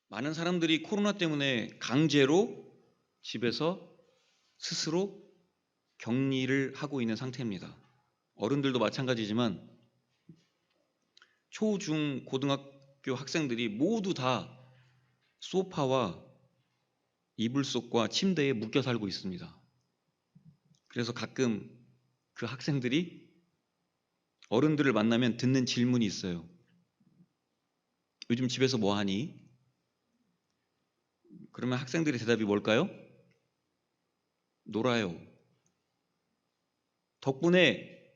많은 사람들이 코로나 때문에 강제로 집에서 스스로 격리를 하고 있는 상태입니다. 어른들도 마찬가지지만 초, 중, 고등학교 학생들이 모두 다 소파와 이불 속과 침대에 묶여 살고 있습니다. 그래서 가끔 그 학생들이 어른들을 만나면 듣는 질문이 있어요. 요즘 집에서 뭐 하니? 그러면 학생들의 대답이 뭘까요? 놀아요. 덕분에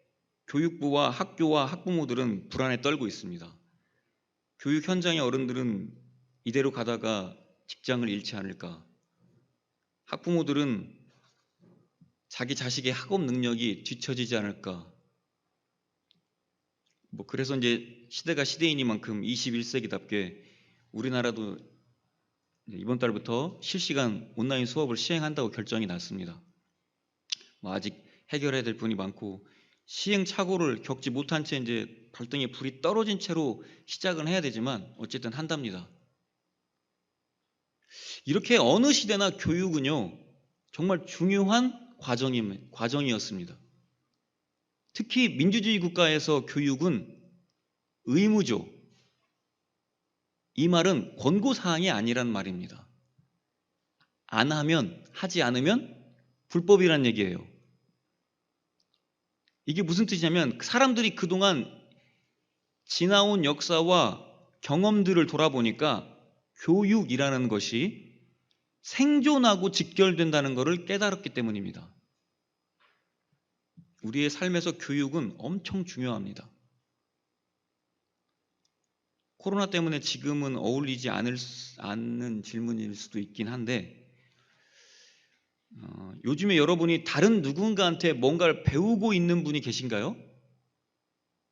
교육부와 학교와 학부모들은 불안에 떨고 있습니다. 교육 현장의 어른들은 이대로 가다가 직장을 잃지 않을까? 학부모들은 자기 자식의 학업 능력이 뒤처지지 않을까? 그래서 이제 시대가 시대이니만큼 21세기답게 우리나라도 이번 달부터 실시간 온라인 수업을 시행한다고 결정이 났습니다. 아직 해결해야 될 부분이 많고 시행착오를 겪지 못한 채 이제 발등에 불이 떨어진 채로 시작은 해야 되지만 어쨌든 한답니다. 이렇게 어느 시대나 교육은요 정말 중요한 과정이었습니다. 특히 민주주의 국가에서 교육은 의무죠. 이 말은 권고사항이 아니란 말입니다. 안 하면, 하지 않으면 불법이란 얘기예요. 이게 무슨 뜻이냐면 사람들이 그동안 지나온 역사와 경험들을 돌아보니까 교육이라는 것이 생존하고 직결된다는 것을 깨달았기 때문입니다. 우리의 삶에서 교육은 엄청 중요합니다. 코로나 때문에 지금은 어울리지 않는 질문일 수도 있긴 한데 요즘에 여러분이 다른 누군가한테 뭔가를 배우고 있는 분이 계신가요?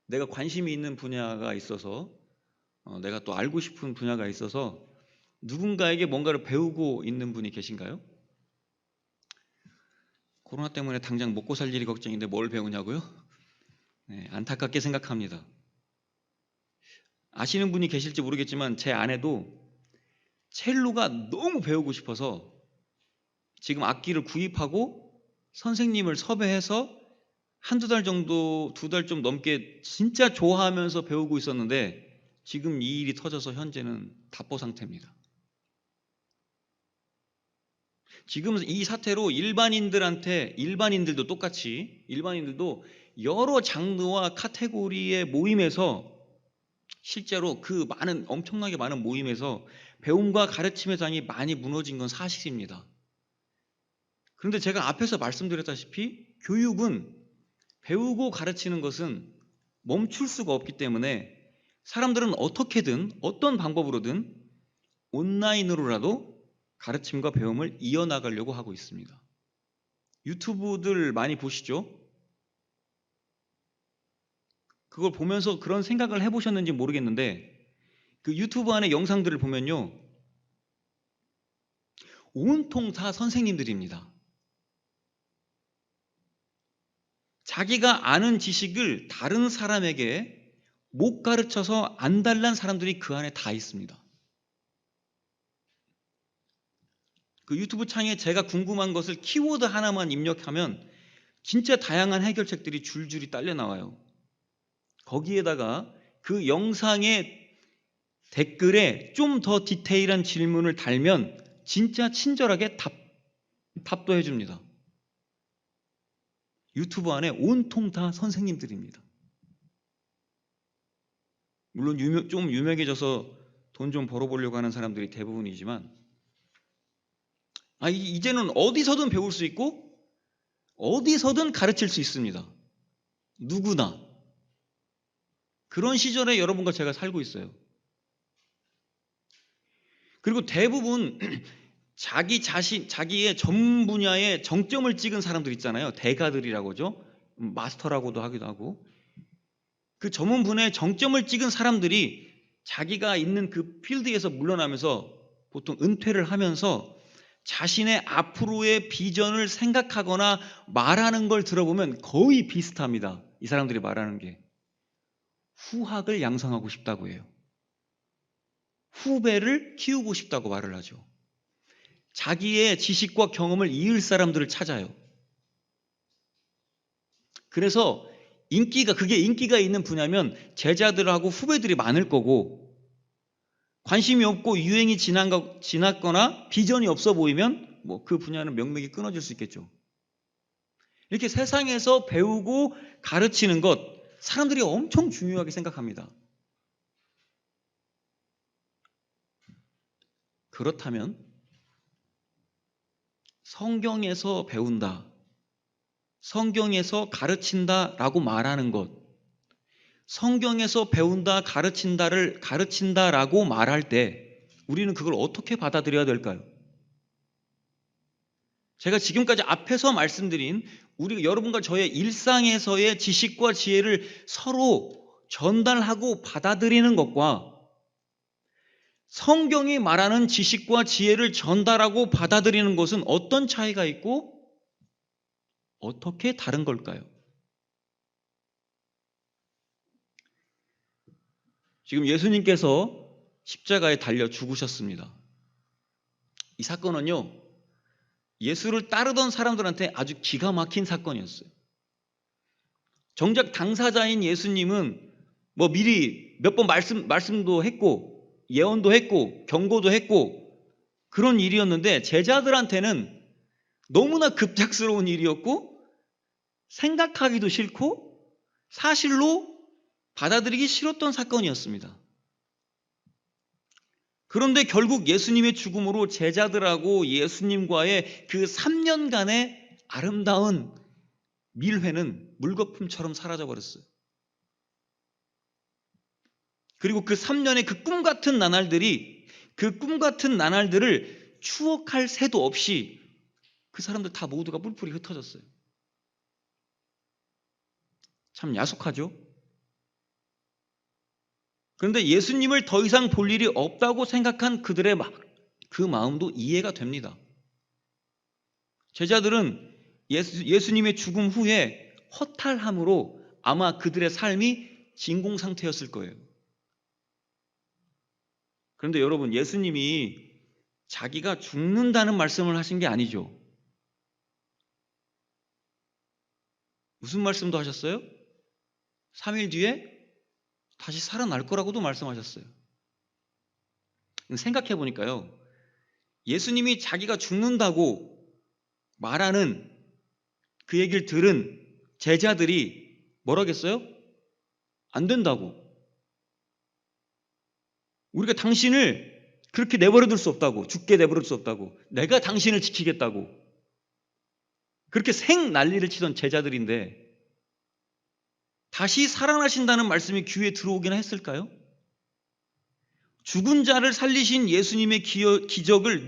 내가 관심이 있는 분야가 있어서 내가 또 알고 싶은 분야가 있어서 누군가에게 뭔가를 배우고 있는 분이 계신가요? 코로나 때문에 당장 먹고 살 일이 걱정인데 뭘 배우냐고요? 네, 안타깝게 생각합니다. 아시는 분이 계실지 모르겠지만 제 아내도 첼로가 너무 배우고 싶어서 지금 악기를 구입하고 선생님을 섭외해서 한두 달 정도, 2달 좀 넘게 진짜 좋아하면서 배우고 있었는데 지금 이 일이 터져서 현재는 답보 상태입니다. 지금 이 사태로 일반인들도 똑같이 일반인들도 여러 장르와 카테고리의 모임에서 실제로 그 엄청나게 많은 모임에서 배움과 가르침의 장이 많이 무너진 건 사실입니다. 그런데 제가 앞에서 말씀드렸다시피 교육은 배우고 가르치는 것은 멈출 수가 없기 때문에 사람들은 어떻게든 어떤 방법으로든 온라인으로라도 가르침과 배움을 이어나가려고 하고 있습니다. 유튜브들 많이 보시죠? 그걸 보면서 그런 생각을 해보셨는지 모르겠는데 그 유튜브 안에 영상들을 보면요 온통 다 선생님들입니다. 자기가 아는 지식을 다른 사람에게 못 가르쳐서 안달난 사람들이 그 안에 다 있습니다. 그 유튜브 창에 제가 궁금한 것을 키워드 하나만 입력하면 진짜 다양한 해결책들이 줄줄이 딸려 나와요. 거기에다가 그 영상의 댓글에 좀 더 디테일한 질문을 달면 진짜 친절하게 답도 해줍니다. 유튜브 안에 온통 다 선생님들입니다. 물론 좀 유명해져서 돈 좀 벌어보려고 하는 사람들이 대부분이지만 이제는 어디서든 배울 수 있고 어디서든 가르칠 수 있습니다. 누구나. 그런 시절에 여러분과 제가 살고 있어요. 그리고 대부분 자기의 전문 분야에 정점을 찍은 사람들 있잖아요. 대가들이라고 하죠. 마스터라고도 하기도 하고. 그 전문 분야에 정점을 찍은 사람들이 자기가 있는 그 필드에서 물러나면서 보통 은퇴를 하면서 자신의 앞으로의 비전을 생각하거나 말하는 걸 들어보면 거의 비슷합니다. 이 사람들이 말하는 게. 후학을 양성하고 싶다고 해요. 후배를 키우고 싶다고 말을 하죠. 자기의 지식과 경험을 이을 사람들을 찾아요. 그래서 그게 인기가 있는 분야면 제자들하고 후배들이 많을 거고, 관심이 없고 유행이 지났거나 비전이 없어 보이면 그 분야는 명맥이 끊어질 수 있겠죠. 이렇게 세상에서 배우고 가르치는 것, 사람들이 엄청 중요하게 생각합니다. 그렇다면 성경에서 배운다, 성경에서 가르친다라고 말하는 것, 성경에서 배운다, 가르친다라고 말할 때 우리는 그걸 어떻게 받아들여야 될까요? 제가 지금까지 앞에서 말씀드린 여러분과 저의 일상에서의 지식과 지혜를 서로 전달하고 받아들이는 것과 성경이 말하는 지식과 지혜를 전달하고 받아들이는 것은 어떤 차이가 있고 어떻게 다른 걸까요? 지금 예수님께서 십자가에 달려 죽으셨습니다. 이 사건은요, 예수를 따르던 사람들한테 아주 기가 막힌 사건이었어요. 정작 당사자인 예수님은 미리 몇 번 말씀도 했고 예언도 했고 경고도 했고 그런 일이었는데, 제자들한테는 너무나 급작스러운 일이었고 생각하기도 싫고 사실로 받아들이기 싫었던 사건이었습니다. 그런데 결국 예수님의 죽음으로 제자들하고 예수님과의 그 3년간의 아름다운 밀회는 물거품처럼 사라져버렸어요. 그리고 그 3년의 그 꿈같은 나날들을 추억할 새도 없이 그 사람들 다 모두가 뿔뿔이 흩어졌어요. 참 야속하죠? 그런데 예수님을 더 이상 볼 일이 없다고 생각한 그들의 그 마음도 이해가 됩니다. 제자들은 예수님의 죽음 후에 허탈함으로 아마 그들의 삶이 진공 상태였을 거예요. 그런데 여러분, 예수님이 자기가 죽는다는 말씀을 하신 게 아니죠. 무슨 말씀도 하셨어요? 3일 뒤에 다시 살아날 거라고도 말씀하셨어요. 생각해 보니까요, 예수님이 자기가 죽는다고 말하는 그 얘기를 들은 제자들이 뭐라겠어요? 안 된다고. 우리가 당신을 그렇게 내버려둘 수 없다고, 죽게 내버려둘 수 없다고, 내가 당신을 지키겠다고, 그렇게 생난리를 치던 제자들인데 다시 살아나신다는 말씀이 귀에 들어오기나 했을까요? 죽은 자를 살리신 예수님의 기적을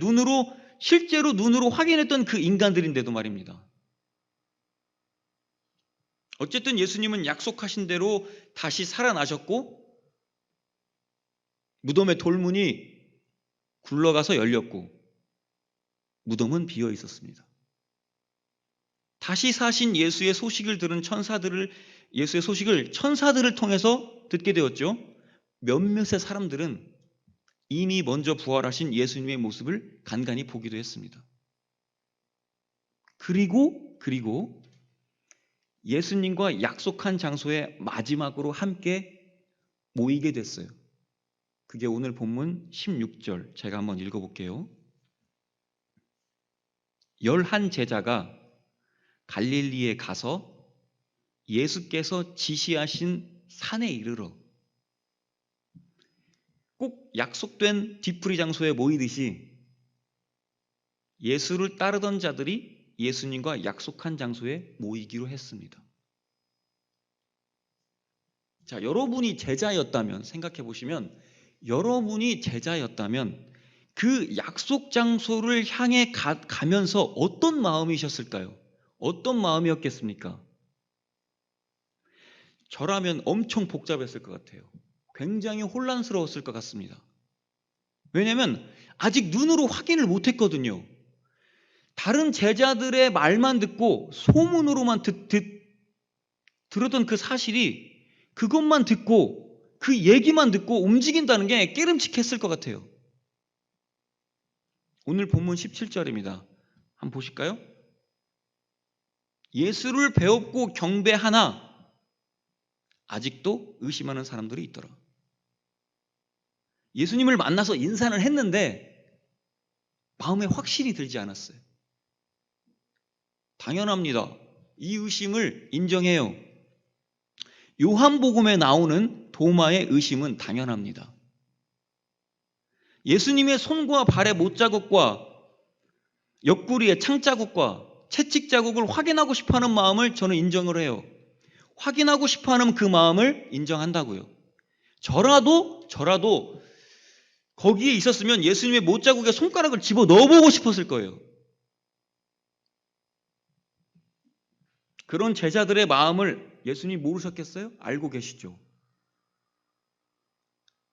실제로 눈으로 확인했던 그 인간들인데도 말입니다. 어쨌든 예수님은 약속하신 대로 다시 살아나셨고 무덤의 돌문이 굴러가서 열렸고 무덤은 비어 있었습니다. 다시 사신 예수의 소식을 들은 예수의 소식을 천사들을 통해서 듣게 되었죠. 몇몇의 사람들은 이미 먼저 부활하신 예수님의 모습을 간간히 보기도 했습니다. 그리고 예수님과 약속한 장소에 마지막으로 함께 모이게 됐어요. 그게 오늘 본문 16절, 제가 한번 읽어볼게요. 11 제자가 갈릴리에 가서 예수께서 지시하신 산에 이르러, 꼭 약속된 뒤풀이 장소에 모이듯이 예수를 따르던 자들이 예수님과 약속한 장소에 모이기로 했습니다. 자, 여러분이 제자였다면, 생각해 보시면, 여러분이 제자였다면 그 약속 장소를 향해 가면서 어떤 마음이셨을까요? 어떤 마음이었겠습니까? 저라면 엄청 복잡했을 것 같아요. 굉장히 혼란스러웠을 것 같습니다. 왜냐하면 아직 눈으로 확인을 못했거든요. 다른 제자들의 말만 듣고 소문으로만 들었던 그 사실이, 그것만 듣고 그 얘기만 듣고 움직인다는 게 깨름칙했을 것 같아요. 오늘 본문 17절입니다. 한번 보실까요? 예수를 배웠고 경배하나 아직도 의심하는 사람들이 있더라. 예수님을 만나서 인사를 했는데 마음에 확신이 들지 않았어요. 당연합니다. 이 의심을 인정해요. 요한복음에 나오는 도마의 의심은 당연합니다. 예수님의 손과 발의 못자국과 옆구리의 창자국과 채찍자국을 확인하고 싶어하는 마음을 저는 인정을 해요. 확인하고 싶어하는 그 마음을 인정한다고요. 저라도 거기에 있었으면 예수님의 못자국에 손가락을 집어 넣어보고 싶었을 거예요. 그런 제자들의 마음을 예수님 모르셨겠어요? 알고 계시죠.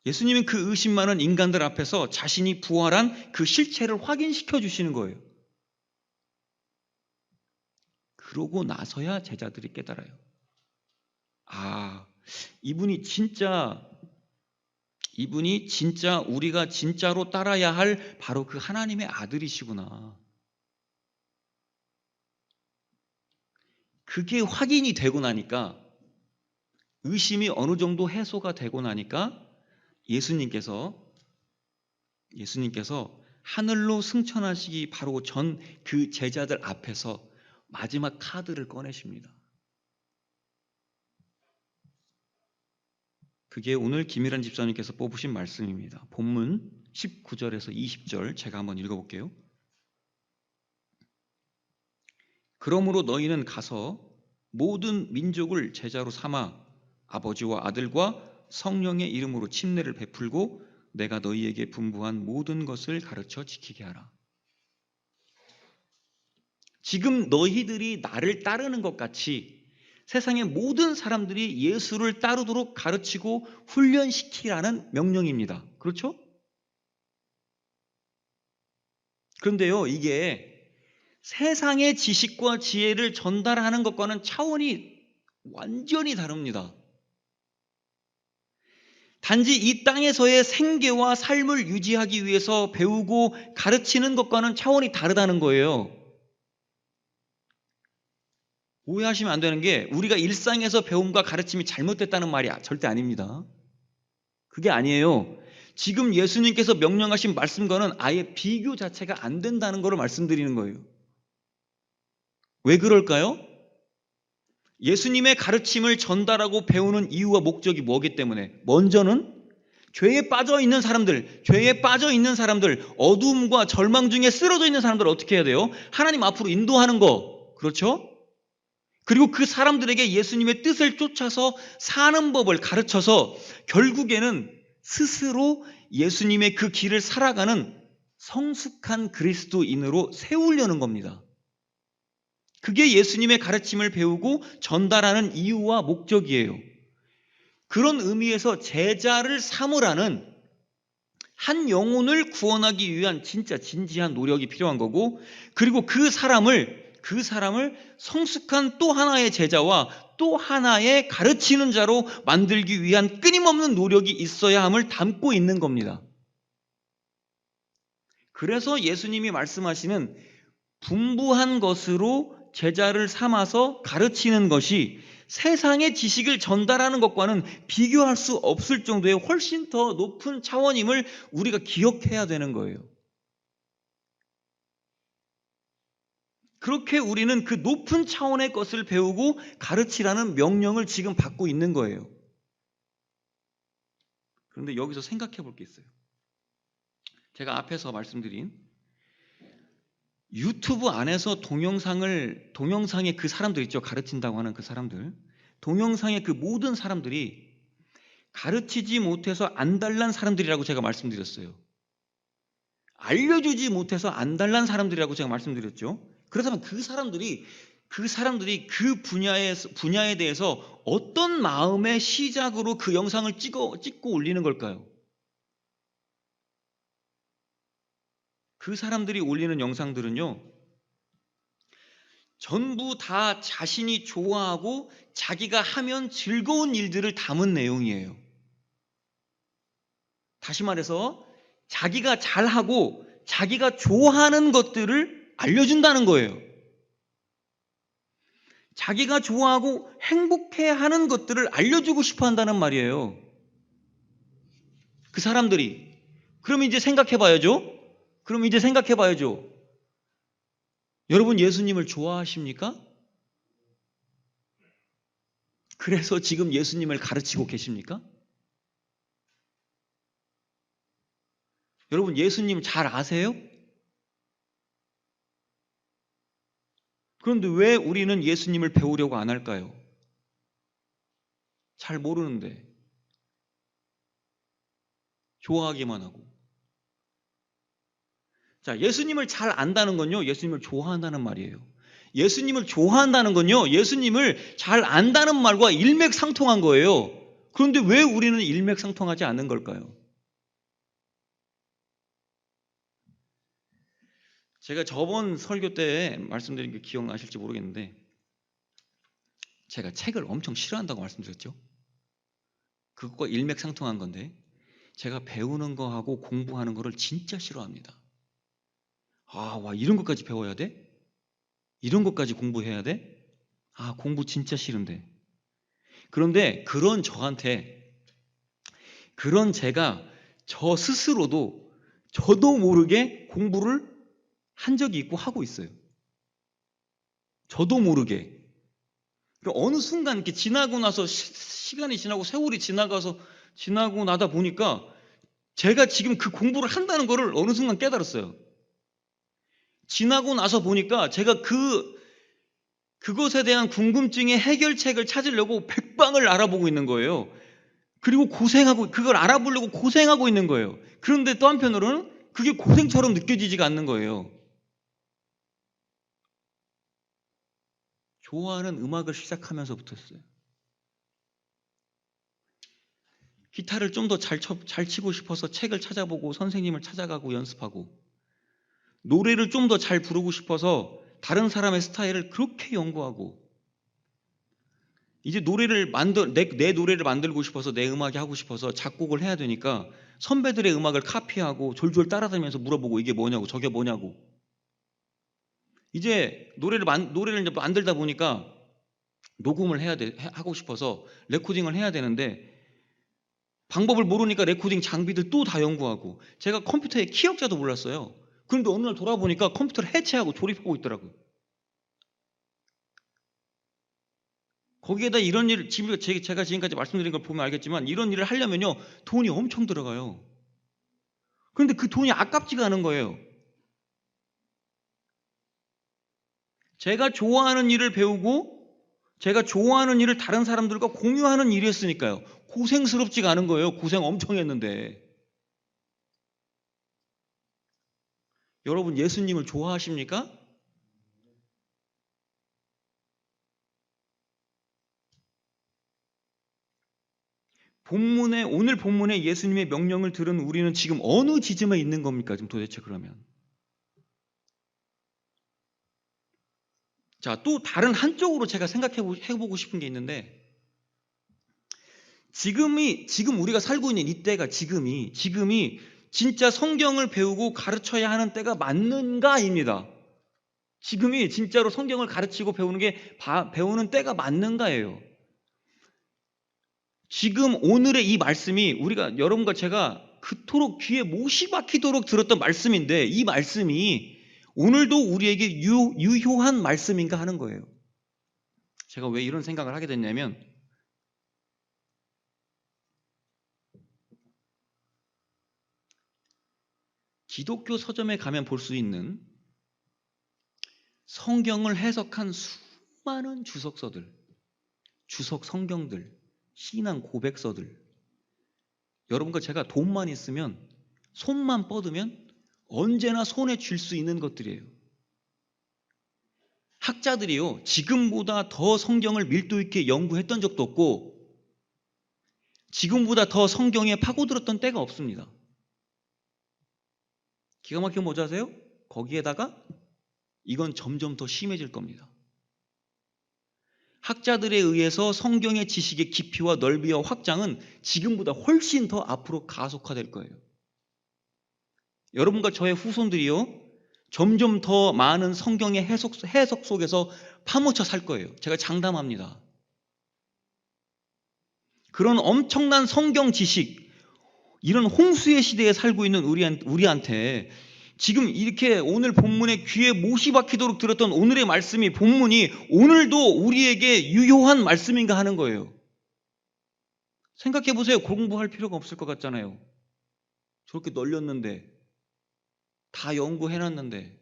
예수님은 그 의심 많은 인간들 앞에서 자신이 부활한 그 실체를 확인시켜 주시는 거예요. 그러고 나서야 제자들이 깨달아요. 아, 이분이 진짜 우리가 진짜로 따라야 할 바로 그 하나님의 아들이시구나. 그게 확인이 되고 나니까, 의심이 어느 정도 해소가 되고 나니까 예수님께서 하늘로 승천하시기 바로 전 그 제자들 앞에서 마지막 카드를 꺼내십니다. 그게 오늘 김일환 집사님께서 뽑으신 말씀입니다. 본문 19절에서 20절 제가 한번 읽어볼게요. 그러므로 너희는 가서 모든 민족을 제자로 삼아 아버지와 아들과 성령의 이름으로 침례를 베풀고 내가 너희에게 분부한 모든 것을 가르쳐 지키게 하라. 지금 너희들이 나를 따르는 것 같이 세상의 모든 사람들이 예수를 따르도록 가르치고 훈련시키라는 명령입니다. 그렇죠? 그런데요, 이게 세상의 지식과 지혜를 전달하는 것과는 차원이 완전히 다릅니다. 단지 이 땅에서의 생계와 삶을 유지하기 위해서 배우고 가르치는 것과는 차원이 다르다는 거예요. 오해하시면 안 되는 게 우리가 일상에서 배움과 가르침이 잘못됐다는 말이 절대 아닙니다. 그게 아니에요. 지금 예수님께서 명령하신 말씀과는 아예 비교 자체가 안 된다는 것을 말씀드리는 거예요. 왜 그럴까요? 예수님의 가르침을 전달하고 배우는 이유와 목적이 뭐기 때문에? 먼저는 죄에 빠져 있는 사람들, 어두움과 절망 중에 쓰러져 있는 사람들을 어떻게 해야 돼요? 하나님 앞으로 인도하는 거. 그렇죠? 그리고 그 사람들에게 예수님의 뜻을 쫓아서 사는 법을 가르쳐서 결국에는 스스로 예수님의 그 길을 살아가는 성숙한 그리스도인으로 세우려는 겁니다. 그게 예수님의 가르침을 배우고 전달하는 이유와 목적이에요. 그런 의미에서 제자를 삼으라는 한 영혼을 구원하기 위한 진짜 진지한 노력이 필요한 거고, 그리고 그 사람을 성숙한 또 하나의 제자와 또 하나의 가르치는 자로 만들기 위한 끊임없는 노력이 있어야 함을 담고 있는 겁니다. 그래서 예수님이 말씀하시는 분부한 것으로 제자를 삼아서 가르치는 것이 세상의 지식을 전달하는 것과는 비교할 수 없을 정도의 훨씬 더 높은 차원임을 우리가 기억해야 되는 거예요. 그렇게 우리는 그 높은 차원의 것을 배우고 가르치라는 명령을 지금 받고 있는 거예요. 그런데 여기서 생각해 볼 게 있어요. 제가 앞에서 말씀드린 유튜브 안에서 동영상의 그 사람들 있죠. 가르친다고 하는 그 사람들. 동영상의 그 모든 사람들이 가르치지 못해서 안달난 사람들이라고 제가 말씀드렸어요. 알려주지 못해서 안달난 사람들이라고 제가 말씀드렸죠. 그렇다면 그 사람들이 그 분야에 대해서 어떤 마음의 시작으로 그 영상을 찍고 올리는 걸까요? 그 사람들이 올리는 영상들은요, 전부 다 자신이 좋아하고 자기가 하면 즐거운 일들을 담은 내용이에요. 다시 말해서 자기가 잘하고 자기가 좋아하는 것들을 알려준다는 거예요. 자기가 좋아하고 행복해하는 것들을 알려주고 싶어 한다는 말이에요. 그 사람들이. 그럼 이제 생각해봐야죠. 여러분 예수님을 좋아하십니까? 그래서 지금 예수님을 가르치고 계십니까? 여러분 예수님 잘 아세요? 그런데 왜 우리는 예수님을 배우려고 안 할까요? 잘 모르는데 좋아하기만 하고. 자, 예수님을 잘 안다는 건요, 예수님을 좋아한다는 말이에요. 예수님을 좋아한다는 건요, 예수님을 잘 안다는 말과 일맥상통한 거예요. 그런데 왜 우리는 일맥상통하지 않는 걸까요? 제가 저번 설교 때 말씀드린 게 기억나실지 모르겠는데 제가 책을 엄청 싫어한다고 말씀드렸죠. 그것과 일맥상통한 건데 제가 배우는 거하고 공부하는 거를 진짜 싫어합니다. 와, 이런 것까지 배워야 돼? 이런 것까지 공부해야 돼? 공부 진짜 싫은데. 그런데 그런 제가 저 스스로도 저도 모르게 공부를 한 적이 있고 하고 있어요. 저도 모르게. 어느 순간 이렇게 지나고 나서 시간이 지나고 세월이 지나고 나다 보니까 제가 지금 그 공부를 한다는 거를 어느 순간 깨달았어요. 지나고 나서 보니까 제가 그것에 대한 궁금증의 해결책을 찾으려고 백방을 알아보고 있는 거예요. 그리고 그걸 알아보려고 고생하고 있는 거예요. 그런데 또 한편으로는 그게 고생처럼 느껴지지가 않는 거예요. 좋아하는 음악을 시작하면서부터였어요. 기타를 좀 더 잘 치고 싶어서 책을 찾아보고 선생님을 찾아가고 연습하고 노래를 좀 더 잘 부르고 싶어서 다른 사람의 스타일을 그렇게 연구하고 이제 내 노래를 만들고 싶어서 내 음악이 하고 싶어서 작곡을 해야 되니까 선배들의 음악을 카피하고 졸졸 따라다니면서 물어보고 이게 뭐냐고 저게 뭐냐고 이제 노래를 이제 만들다 보니까 녹음을 하고 싶어서 레코딩을 해야 되는데 방법을 모르니까 레코딩 장비들 또 다 연구하고 제가 컴퓨터의 키역자도 몰랐어요. 그런데 어느 날 돌아보니까 컴퓨터를 해체하고 조립하고 있더라고요. 거기에다 이런 일, 제가 지금까지 말씀드린 걸 보면 알겠지만 이런 일을 하려면요 돈이 엄청 들어가요. 그런데 그 돈이 아깝지가 않은 거예요. 제가 좋아하는 일을 배우고 제가 좋아하는 일을 다른 사람들과 공유하는 일이었으니까요. 고생스럽지가 않은 거예요. 고생 엄청 했는데. 여러분 예수님을 좋아하십니까? 오늘 본문에 예수님의 명령을 들은 우리는 지금 어느 지점에 있는 겁니까? 지금 도대체 그러면. 자, 또 다른 한쪽으로 제가 생각해보고 싶은 게 있는데 지금 우리가 살고 있는 이때가 지금이 진짜 성경을 배우고 가르쳐야 하는 때가 맞는가입니다. 지금이 진짜로 성경을 가르치고 배우는 때가 맞는가예요. 지금 오늘의 이 말씀이 우리가 여러분과 제가 그토록 귀에 못이 박히도록 들었던 말씀인데 이 말씀이 오늘도 우리에게 유효한 말씀인가 하는 거예요. 제가 왜 이런 생각을 하게 됐냐면 기독교 서점에 가면 볼 수 있는 성경을 해석한 수많은 주석서들, 주석 성경들, 신앙 고백서들 여러분과 제가 돈만 있으면 손만 뻗으면 언제나 손에 쥘 수 있는 것들이에요. 학자들이요 지금보다 더 성경을 밀도 있게 연구했던 적도 없고 지금보다 더 성경에 파고들었던 때가 없습니다. 기가 막히면 뭐지 아세요? 거기에다가 이건 점점 더 심해질 겁니다. 학자들에 의해서 성경의 지식의 깊이와 넓이와 확장은 지금보다 훨씬 더 앞으로 가속화될 거예요. 여러분과 저의 후손들이요, 점점 더 많은 성경의 해석 속에서 파묻혀 살 거예요. 제가 장담합니다. 그런 엄청난 성경 지식, 이런 홍수의 시대에 살고 있는 우리한테 지금 이렇게 오늘 본문에 귀에 못이 박히도록 들었던 오늘의 말씀이, 본문이 오늘도 우리에게 유효한 말씀인가 하는 거예요. 생각해 보세요. 공부할 필요가 없을 것 같잖아요. 저렇게 널렸는데, 다 연구해놨는데.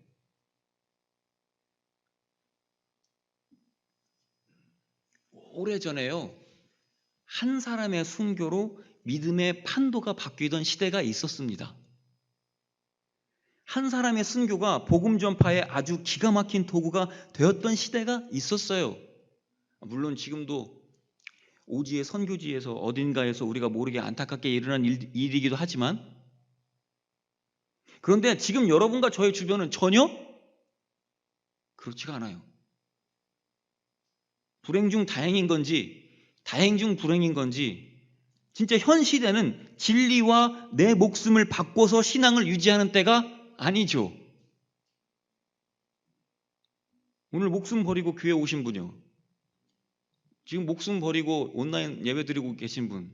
오래전에요, 한 사람의 순교로 믿음의 판도가 바뀌던 시대가 있었습니다. 한 사람의 순교가 복음 전파에 아주 기가 막힌 도구가 되었던 시대가 있었어요. 물론 지금도 오지의 선교지에서 어딘가에서 우리가 모르게 안타깝게 일어난 일이기도 하지만, 그런데 지금 여러분과 저의 주변은 전혀 그렇지가 않아요. 불행 중 다행인 건지, 다행 중 불행인 건지, 진짜 현 시대는 진리와 내 목숨을 바꿔서 신앙을 유지하는 때가 아니죠. 오늘 목숨 버리고 교회 오신 분이요, 지금 목숨 버리고 온라인 예배 드리고 계신 분,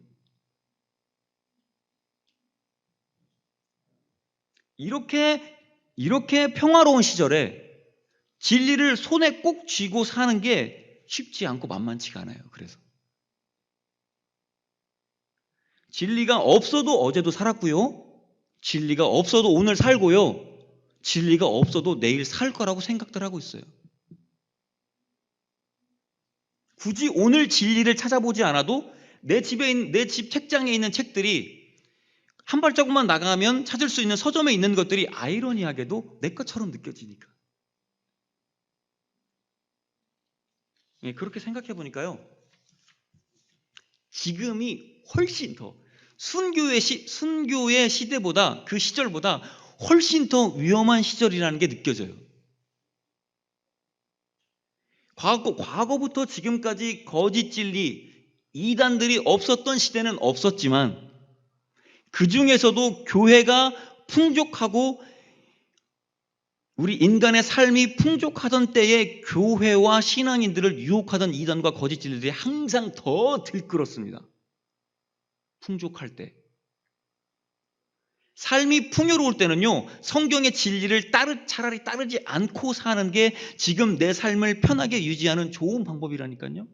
이렇게 평화로운 시절에 진리를 손에 꼭 쥐고 사는 게 쉽지 않고 만만치가 않아요. 그래서 진리가 없어도 어제도 살았고요, 진리가 없어도 오늘 살고요, 진리가 없어도 내일 살 거라고 생각들 하고 있어요. 굳이 오늘 진리를 찾아보지 않아도 내 집 책장에 있는 책들이 한 발자국만 나가면 찾을 수 있는 서점에 있는 것들이 아이러니하게도 내 것처럼 느껴지니까. 그렇게 생각해 보니까요, 지금이 훨씬 더 순교의 시대보다, 그 시절보다 훨씬 더 위험한 시절이라는 게 느껴져요. 과거부터 지금까지 거짓 진리, 이단들이 없었던 시대는 없었지만, 그 중에서도 교회가 풍족하고 우리 인간의 삶이 풍족하던 때에 교회와 신앙인들을 유혹하던 이단과 거짓 진리들이 항상 더 들끓었습니다. 풍족할 때. 삶이 풍요로울 때는요, 성경의 진리를 차라리 따르지 않고 사는 게 지금 내 삶을 편하게 유지하는 좋은 방법이라니까요.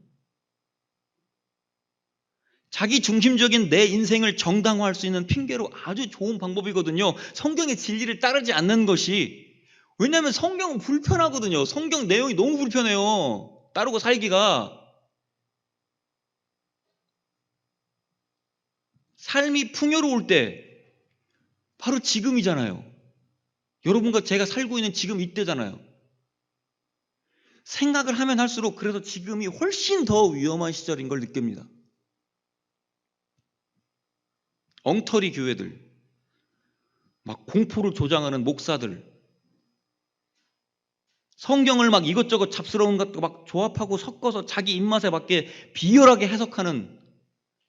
자기 중심적인 내 인생을 정당화할 수 있는 핑계로 아주 좋은 방법이거든요, 성경의 진리를 따르지 않는 것이. 왜냐하면 성경은 불편하거든요. 성경 내용이 너무 불편해요, 따르고 살기가. 삶이 풍요로울 때 바로 지금이잖아요. 여러분과 제가 살고 있는 지금 이때잖아요. 생각을 하면 할수록 그래서 지금이 훨씬 더 위험한 시절인 걸 느낍니다. 엉터리 교회들, 막 공포를 조장하는 목사들, 성경을 막 이것저것 잡스러운 것도 막 조합하고 섞어서 자기 입맛에 맞게 비열하게 해석하는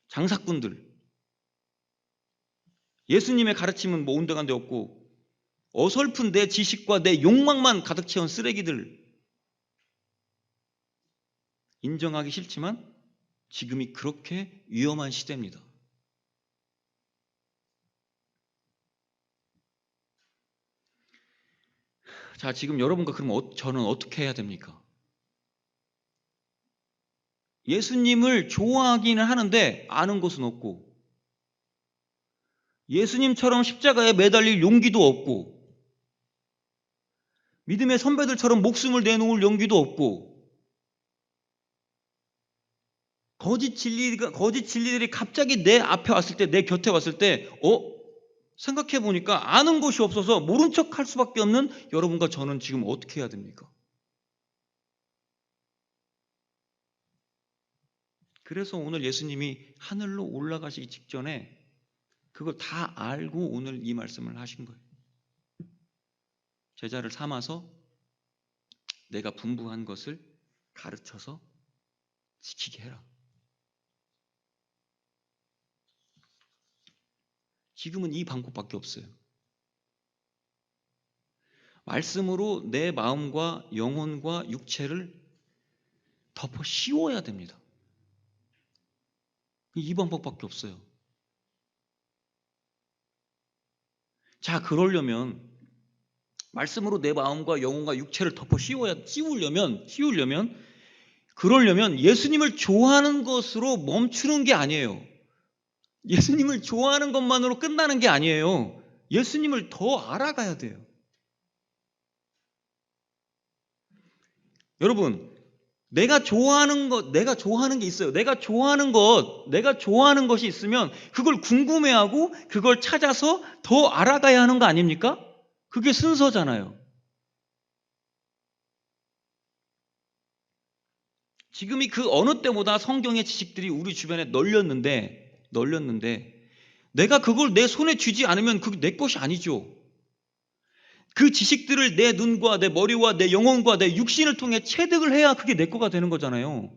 장사꾼들, 예수님의 가르침은 뭐 온데간데 없고 어설픈 내 지식과 내 욕망만 가득 채운 쓰레기들. 인정하기 싫지만 지금이 그렇게 위험한 시대입니다. 자, 지금 여러분과 그럼 저는 어떻게 해야 됩니까? 예수님을 좋아하기는 하는데 아는 것은 없고, 예수님처럼 십자가에 매달릴 용기도 없고, 믿음의 선배들처럼 목숨을 내놓을 용기도 없고, 거짓 진리들이 갑자기 내 앞에 왔을 때, 내 곁에 왔을 때, 생각해 보니까 아는 것이 없어서 모른 척 할 수밖에 없는 여러분과 저는 지금 어떻게 해야 됩니까? 그래서 오늘 예수님이 하늘로 올라가시기 직전에 그걸 다 알고 오늘 이 말씀을 하신 거예요. 제자를 삼아서 내가 분부한 것을 가르쳐서 지키게 해라. 지금은 이 방법밖에 없어요. 말씀으로 내 마음과 영혼과 육체를 덮어 씌워야 됩니다. 이 방법밖에 없어요. 자, 그러려면 말씀으로 내 마음과 영혼과 육체를 덮어 씌우려면 그러려면 예수님을 좋아하는 것으로 멈추는 게 아니에요. 예수님을 좋아하는 것만으로 끝나는 게 아니에요. 예수님을 더 알아가야 돼요. 여러분, 내가 좋아하는 게 있어요. 내가 좋아하는 것이 있으면 그걸 궁금해하고 그걸 찾아서 더 알아가야 하는 거 아닙니까? 그게 순서잖아요. 지금이 그 어느 때보다 성경의 지식들이 우리 주변에 널렸는데 내가 그걸 내 손에 쥐지 않으면 그게 내 것이 아니죠. 그 지식들을 내 눈과 내 머리와 내 영혼과 내 육신을 통해 체득을 해야 그게 내 거가 되는 거잖아요.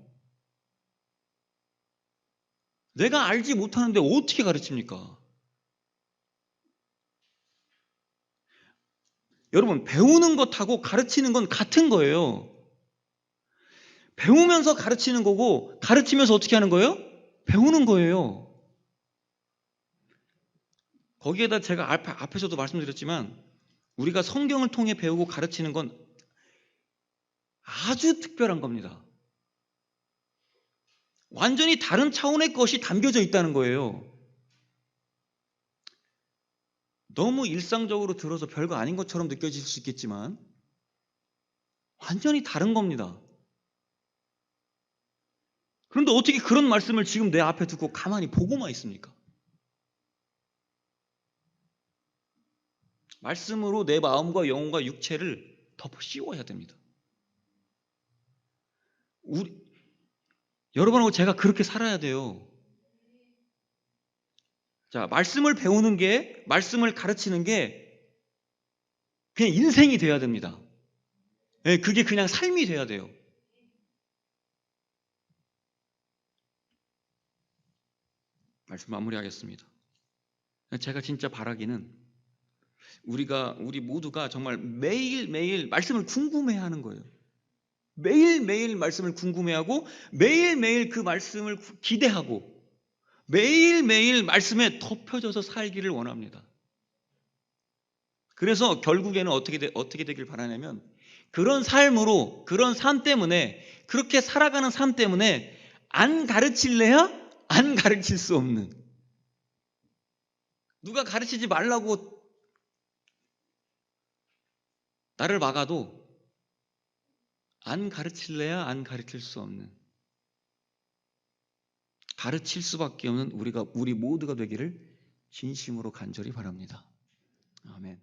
내가 알지 못하는데 어떻게 가르칩니까? 여러분, 배우는 것하고 가르치는 건 같은 거예요. 배우면서 가르치는 거고 가르치면서 어떻게 하는 거예요? 배우는 거예요. 거기에다 제가 앞에서도 말씀드렸지만 우리가 성경을 통해 배우고 가르치는 건 아주 특별한 겁니다. 완전히 다른 차원의 것이 담겨져 있다는 거예요. 너무 일상적으로 들어서 별거 아닌 것처럼 느껴질 수 있겠지만 완전히 다른 겁니다. 그런데 어떻게 그런 말씀을 지금 내 앞에 두고 가만히 보고만 있습니까? 말씀으로 내 마음과 영혼과 육체를 덮어 씌워야 됩니다. 여러분하고 제가 그렇게 살아야 돼요. 자, 말씀을 배우는 게, 말씀을 가르치는 게 그냥 인생이 돼야 됩니다. 네, 그게 그냥 삶이 돼야 돼요. 말씀 마무리하겠습니다. 제가 진짜 바라기는 우리 모두가 정말 매일매일 말씀을 궁금해하는 거예요. 매일매일 말씀을 궁금해하고 매일매일 그 말씀을 기대하고 매일매일 말씀에 덮여져서 살기를 원합니다. 그래서 결국에는 어떻게 되길 바라냐면 그런 삶 때문에 그렇게 살아가는 삶 때문에 안 가르칠래야 안 가르칠 수 없는 누가 가르치지 말라고 나를 막아도 안 가르칠래야 안 가르칠 수 없는 가르칠 수밖에 없는 우리 모두가 되기를 진심으로 간절히 바랍니다. 아멘.